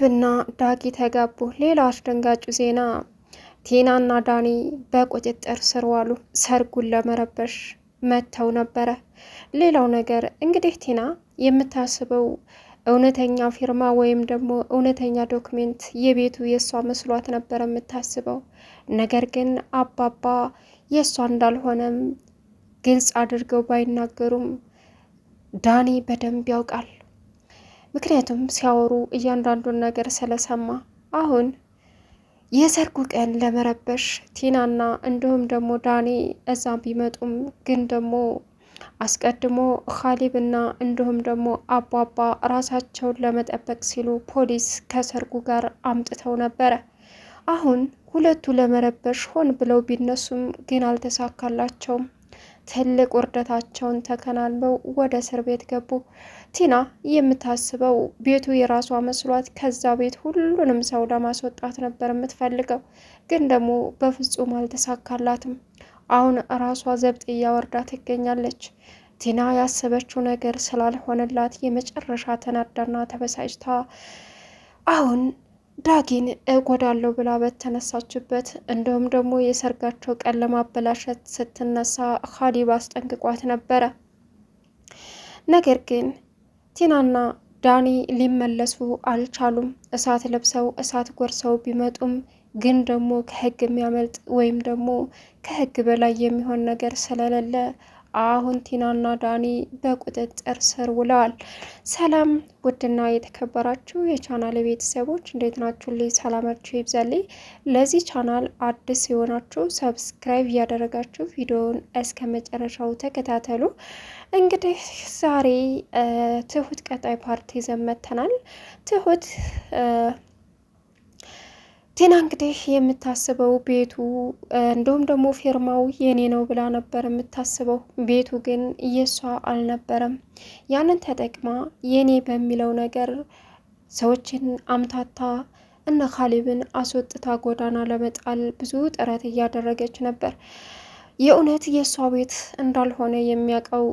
ካሊብና ዳጊ ተጋቡ። ሌላ አስደንጋጩ ዜና ቲናና ዳኒ በቁጥጥር ስር ዋሉ። ሰርጉን ለመረበሽ መጥተው ነበረ። ሌላው ነገር እንግዲህ ቲና የምታስበው እውነተኛ ፊርማ ወይም ደግሞ እውነተኛ ዶክሜንት የቤቱ የእሷ መስሏት ነበር የምታስበው። ነገር ግን አባባ የእሷ እንዳልሆነም ግልጽ አድርገው ባይናገሩም ዳኒ በደንብ ያውቃል። ምክንያቱም ሲያወሩ እያንዳንዱን ነገር ስለሰማ አሁን የሰርጉ ቀን ለመረበሽ ቲናና እንዲሁም ደግሞ ዳኒ እዛ ቢመጡም ግን ደግሞ አስቀድሞ ካሊብና እንዲሁም ደግሞ አባባ ራሳቸውን ለመጠበቅ ሲሉ ፖሊስ ከሰርጉ ጋር አምጥተው ነበረ። አሁን ሁለቱ ለመረበሽ ሆን ብለው ቢነሱም ግን አልተሳካላቸውም። ትልቅ ውርደታቸውን ተከናንበው ወደ እስር ቤት ገቡ። ቲና የምታስበው ቤቱ የራሷ መስሏት ከዛ ቤት ሁሉንም ሰው ለማስወጣት ነበር የምትፈልገው፣ ግን ደግሞ በፍጹም አልተሳካላትም። አሁን ራሷ ዘብጥ እያወርዳ ትገኛለች። ቲና ያሰበችው ነገር ስላልሆነላት የመጨረሻ ተናዳና ተበሳጭታ አሁን ዳጊን እጎዳለሁ ብላ በተነሳችበት እንዲሁም ደግሞ የሰርጋቸው ቀን ለማበላሸት ስትነሳ ካሊብ አስጠንቅቋት ነበረ። ነገር ግን ቲናና ዳኒ ሊመለሱ አልቻሉም። እሳት ለብሰው እሳት ጎርሰው ቢመጡም ግን ደግሞ ከህግ የሚያመልጥ ወይም ደግሞ ከህግ በላይ የሚሆን ነገር ስለሌለ አሁን ቲናና ዳኒ በቁጥጥር ስር ውለዋል። ሰላም ውድና የተከበራችሁ የቻናል ቤተሰቦች እንዴት ናችሁ? ልይ ሰላማችሁ ይብዛልኝ። ለዚህ ቻናል አዲስ የሆናችሁ ሰብስክራይብ እያደረጋችሁ ቪዲዮውን እስከ መጨረሻው ተከታተሉ። እንግዲህ ዛሬ ትሁት ቀጣይ ፓርቲ ይዘን መጥተናል። ትሁት ቲና እንግዲህ የምታስበው ቤቱ እንዲሁም ደግሞ ፊርማው የኔ ነው ብላ ነበር የምታስበው። ቤቱ ግን የሷ አልነበረም። ያንን ተጠቅማ የኔ በሚለው ነገር ሰዎችን አምታታ እነ ካሊብን አስወጥታ ጎዳና ለመጣል ብዙ ጥረት እያደረገች ነበር። የእውነት የእሷ ቤት እንዳልሆነ የሚያውቀው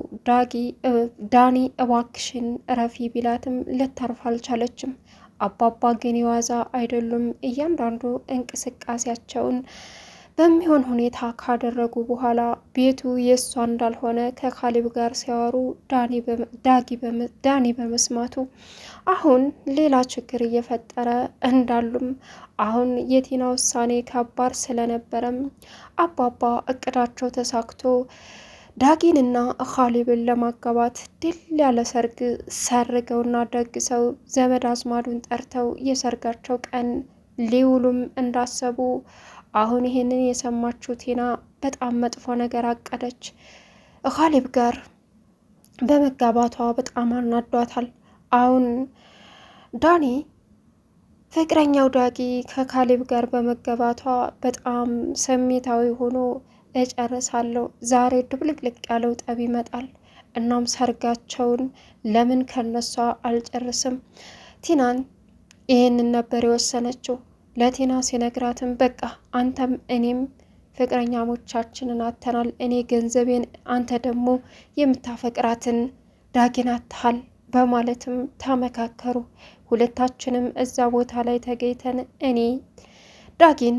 ዳኒ እባክሽን እረፊ ቢላትም ልታርፍ አልቻለችም። አባባ ግን የዋዛ አይደሉም። እያንዳንዱ እንቅስቃሴያቸውን በሚሆን ሁኔታ ካደረጉ በኋላ ቤቱ የእሷ እንዳልሆነ ከካሊብ ጋር ሲያወሩ ዳኒ በመስማቱ አሁን ሌላ ችግር እየፈጠረ እንዳሉም አሁን የቲና ውሳኔ ከባድ ስለነበረም አባባ እቅዳቸው ተሳክቶ ዳጊንና ካሊብን ለማጋባት ድል ያለ ሰርግ ሰርገውና ደግሰው ዘመድ አዝማዱን ጠርተው የሰርጋቸው ቀን ሊውሉም እንዳሰቡ አሁን ይሄንን የሰማችው ቲና በጣም መጥፎ ነገር አቀደች። ካሊብ ጋር በመጋባቷ በጣም አናዷታል። አሁን ዳኒ ፍቅረኛው ዳጊ ከካሊብ ጋር በመጋባቷ በጣም ስሜታዊ ሆኖ እጨርሳለሁ፣ ዛሬ ድብልቅልቅ ያለው ጠብ ይመጣል። እናም ሰርጋቸውን ለምን ከነሷ አልጨርስም? ቲናን ይህንን ነበር የወሰነችው። ለቲና ሲነግራትም በቃ አንተም እኔም ፍቅረኛሞቻችንን አተናል፣ እኔ ገንዘቤን፣ አንተ ደግሞ የምታፈቅራትን ዳጊን አትሃል በማለትም ተመካከሩ። ሁለታችንም እዛ ቦታ ላይ ተገኝተን እኔ ዳጊን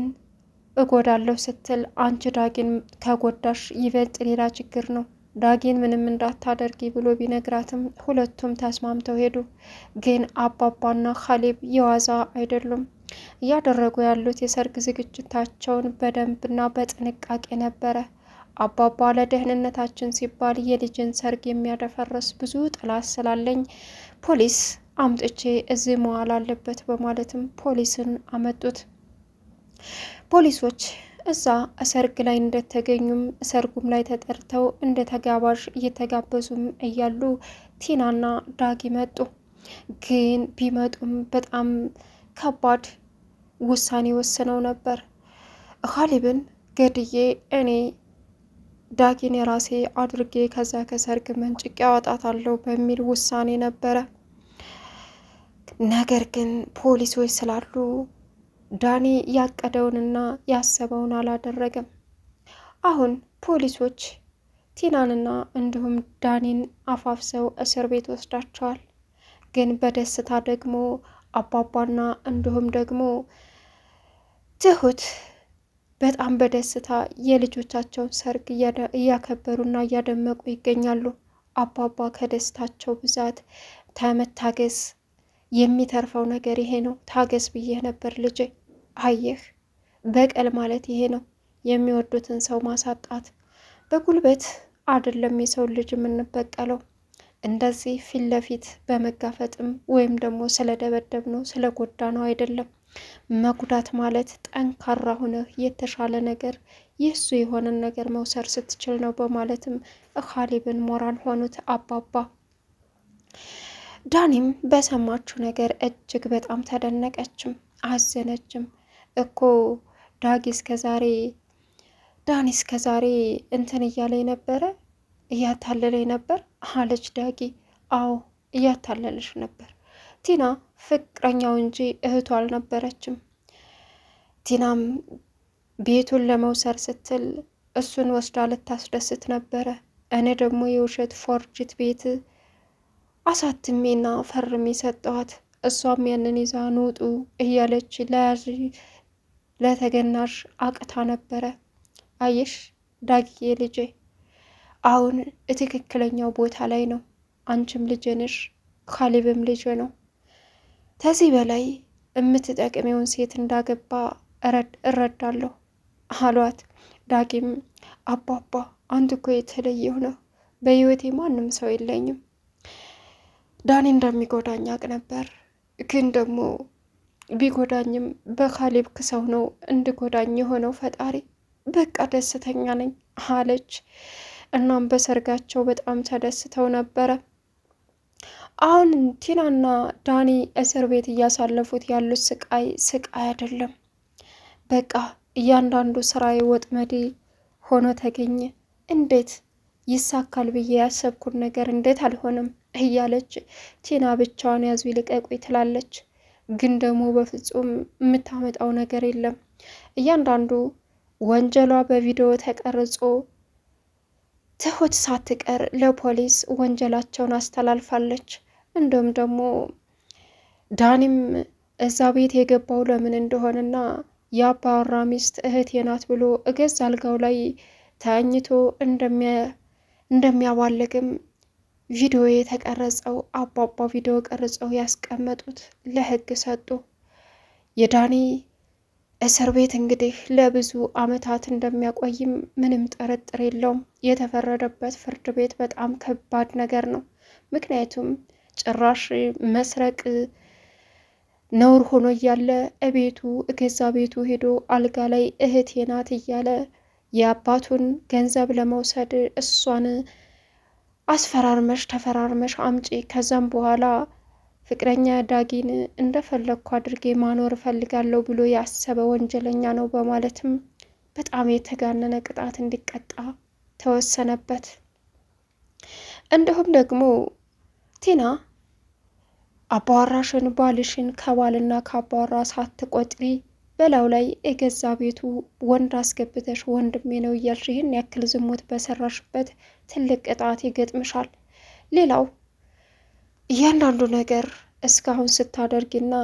እጎዳለሁ ስትል አንቺ ዳጊን ከጎዳሽ ይበልጥ ሌላ ችግር ነው፣ ዳጊን ምንም እንዳታደርጊ ብሎ ቢነግራትም ሁለቱም ተስማምተው ሄዱ። ግን አባባና ካሊብ የዋዛ አይደሉም። እያደረጉ ያሉት የሰርግ ዝግጅታቸውን በደንብና በጥንቃቄ ነበረ። አባባ ለደህንነታችን ሲባል የልጅን ሰርግ የሚያደፈርስ ብዙ ጠላት ስላለኝ ፖሊስ አምጥቼ እዚህ መዋል አለበት በማለትም ፖሊስን አመጡት። ፖሊሶች እዛ ሰርግ ላይ እንደተገኙም ሰርጉም ላይ ተጠርተው እንደ ተጋባዥ እየተጋበዙም እያሉ ቲናና ዳጊ መጡ። ግን ቢመጡም በጣም ከባድ ውሳኔ ወስነው ነበር። ካሊብን ገድዬ እኔ ዳጊን የራሴ አድርጌ ከዛ ከሰርግ መንጭቄ አወጣታለሁ በሚል ውሳኔ ነበረ። ነገር ግን ፖሊሶች ስላሉ ዳኒ ያቀደውንና ያሰበውን አላደረገም። አሁን ፖሊሶች ቲናንና እንዲሁም ዳኒን አፋፍሰው እስር ቤት ወስዳቸዋል። ግን በደስታ ደግሞ አባባና እንዲሁም ደግሞ ትሁት በጣም በደስታ የልጆቻቸውን ሰርግ እያከበሩና እያደመቁ ይገኛሉ። አባባ ከደስታቸው ብዛት ከመታገስ የሚተርፈው ነገር ይሄ ነው። ታገስ ብዬ ነበር ልጄ። አየህ በቀል ማለት ይሄ ነው። የሚወዱትን ሰው ማሳጣት። በጉልበት አይደለም የሰው ልጅ የምንበቀለው፣ እንደዚህ ፊት ለፊት በመጋፈጥም ወይም ደግሞ ስለደበደብ ነው ስለጎዳ ነው አይደለም። መጉዳት ማለት ጠንካራ ሆነህ የተሻለ ነገር የሱ የሆነን ነገር መውሰድ ስትችል ነው በማለትም ካሌብን ሞራል ሆኑት አባባ። ዳኒም በሰማችው ነገር እጅግ በጣም ተደነቀችም አዘነችም። እኮ ዳኒ እስከዛሬ እንትን እያለኝ ነበረ፣ እያታለለኝ ነበር አለች ዳጊ። አዎ እያታለለሽ ነበር። ቲና ፍቅረኛው እንጂ እህቱ አልነበረችም። ቲናም ቤቱን ለመውሰድ ስትል እሱን ወስዳ ልታስደስት ነበረ። እኔ ደግሞ የውሸት ፎርጅት ቤት አሳትሜና ፈርሜ ሰጠኋት። እሷም ያንን ይዛ ንውጡ እያለች ለያዥ ለተገናሽ አቅታ ነበረ። አየሽ ዳጊዬ ልጄ አሁን ትክክለኛው ቦታ ላይ ነው። አንቺም ልጄ ነሽ፣ ካሌብም ልጄ ነው። ከዚህ በላይ የምትጠቅሚውን ሴት እንዳገባ እረዳለሁ አሏት። ዳጊም አባባ አንድ እኮ የተለየው ነው፣ በህይወቴ ማንም ሰው የለኝም። ዳኒ እንደሚጎዳኝ አውቅ ነበር፣ ግን ደግሞ ቢጎዳኝም በካሌብ ክሰው ነው እንድጎዳኝ የሆነው ፈጣሪ። በቃ ደስተኛ ነኝ አለች። እናም በሰርጋቸው በጣም ተደስተው ነበረ። አሁን ቲናና ዳኒ እስር ቤት እያሳለፉት ያሉት ስቃይ አይደለም። በቃ እያንዳንዱ ስራዬ ወጥመዴ ሆኖ ተገኘ። እንዴት ይሳካል ብዬ ያሰብኩት ነገር እንዴት አልሆነም እያለች ቲና ብቻዋን ያዙ ይልቀቁኝ ትላለች። ግን ደግሞ በፍጹም የምታመጣው ነገር የለም። እያንዳንዱ ወንጀሏ በቪዲዮ ተቀርጾ ትሁት ሳትቀር ለፖሊስ ወንጀላቸውን አስተላልፋለች። እንዲሁም ደግሞ ዳኒም እዛ ቤት የገባው ለምን እንደሆነና የአባወራ ሚስት እህቴ ናት ብሎ እገዛ አልጋው ላይ ተኝቶ እንደሚያዋልግም ቪዲዮ የተቀረጸው አባባ ቪዲዮ ቀርጸው ያስቀመጡት ለህግ ሰጡ። የዳኒ እስር ቤት እንግዲህ ለብዙ አመታት እንደሚያቆይም ምንም ጥርጥር የለውም። የተፈረደበት ፍርድ ቤት በጣም ከባድ ነገር ነው። ምክንያቱም ጭራሽ መስረቅ ነውር ሆኖ እያለ እገዛ ቤቱ ሄዶ አልጋ ላይ እህቴ ናት እያለ የአባቱን ገንዘብ ለመውሰድ እሷን ተፈራርመሽ አምጪ፣ ከዛም በኋላ ፍቅረኛ ዳጊን እንደፈለግኩ አድርጌ ማኖር እፈልጋለሁ ብሎ ያሰበ ወንጀለኛ ነው በማለትም በጣም የተጋነነ ቅጣት እንዲቀጣ ተወሰነበት። እንዲሁም ደግሞ ቲና አባወራሽን ባልሽን ከባልና ከአባወራ ሳትቆጥሪ በላዩ ላይ የገዛ ቤቱ ወንድ አስገብተሽ ወንድሜ ነው እያልሽ ይህን ያክል ዝሙት በሰራሽበት ትልቅ ቅጣት ይገጥምሻል። ሌላው እያንዳንዱ ነገር እስካሁን ስታደርጊና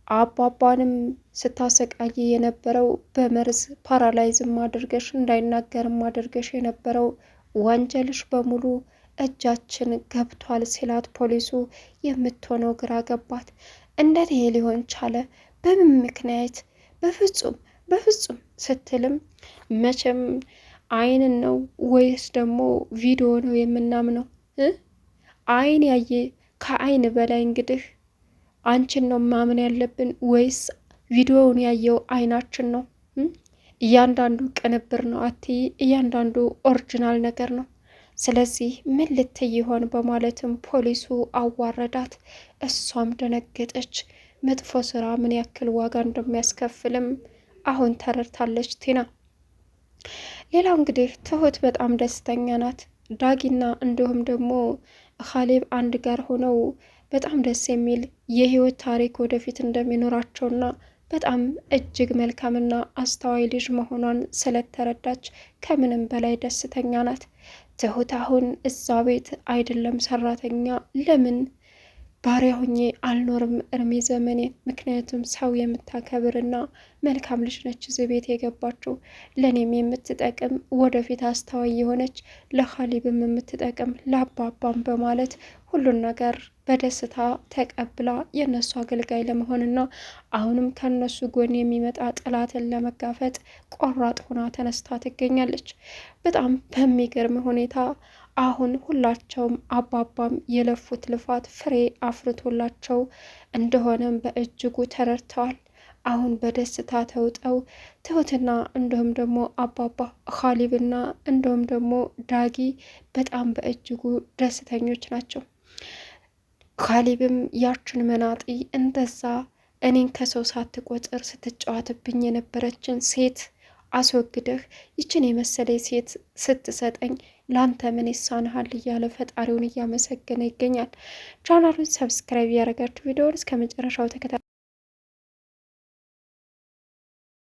አባባንም ስታሰቃይ የነበረው በመርዝ ፓራላይዝም አድርገሽ እንዳይናገርም አድርገሽ የነበረው ወንጀልሽ በሙሉ እጃችን ገብቷል ሲላት ፖሊሱ የምትሆነው ግራ ገባት። እንዴት ይሄ ሊሆን ቻለ? በምን ምክንያት? በፍጹም ስትልም መቼም አይንን ነው ወይስ ደግሞ ቪዲዮ ነው የምናምነው? አይን ያየ ከአይን በላይ እንግዲህ አንቺን ነው ማመን ያለብን ወይስ ቪዲዮውን ያየው አይናችን ነው? እያንዳንዱ ቅንብር ነው አትይ፣ እያንዳንዱ ኦሪጂናል ነገር ነው። ስለዚህ ምን ልትይ ይሆን በማለትም ፖሊሱ አዋረዳት። እሷም ደነገጠች። መጥፎ ስራ ምን ያክል ዋጋ እንደሚያስከፍልም አሁን ተረድታለች ቲና። ሌላው እንግዲህ ትሁት በጣም ደስተኛ ናት። ዳጊና እንዲሁም ደግሞ ካሌብ አንድ ጋር ሆነው በጣም ደስ የሚል የህይወት ታሪክ ወደፊት እንደሚኖራቸውና በጣም እጅግ መልካምና አስተዋይ ልጅ መሆኗን ስለተረዳች ከምንም በላይ ደስተኛ ናት። ትሁት አሁን እዛ ቤት አይደለም ሰራተኛ፣ ለምን ባሪያ ሁኜ አልኖርም እርሜ ዘመኔን። ምክንያቱም ሰው የምታከብርና መልካም ልጅ ነች እዚህ ቤት የገባችው፣ ለእኔም የምትጠቅም ወደፊት አስተዋይ የሆነች ለካሊብም የምትጠቅም ለአባባም በማለት ሁሉን ነገር በደስታ ተቀብላ የእነሱ አገልጋይ ለመሆንና አሁንም ከነሱ ጎን የሚመጣ ጠላትን ለመጋፈጥ ቆራጥ ሆና ተነስታ ትገኛለች። በጣም በሚገርም ሁኔታ አሁን ሁላቸውም አባባም የለፉት ልፋት ፍሬ አፍርቶላቸው እንደሆነም በእጅጉ ተረድተዋል። አሁን በደስታ ተውጠው ትሁትና እንዲሁም ደግሞ አባባ ካሊብና እንዲሁም ደግሞ ዳጊ በጣም በእጅጉ ደስተኞች ናቸው። ካሊብም ያችን መናጢ እንደዛ እኔን ከሰው ሳትቆጥር ስትጫወትብኝ የነበረችን ሴት አስወግደህ ይችን የመሰለ ሴት ስትሰጠኝ ላንተ ምን ይሳንሃል እያለ ፈጣሪውን እያመሰገነ ይገኛል። ቻናሉን ሰብስክራይብ ያደረጋችሁ ቪዲዮውን እስከ መጨረሻው ተከታተሉ።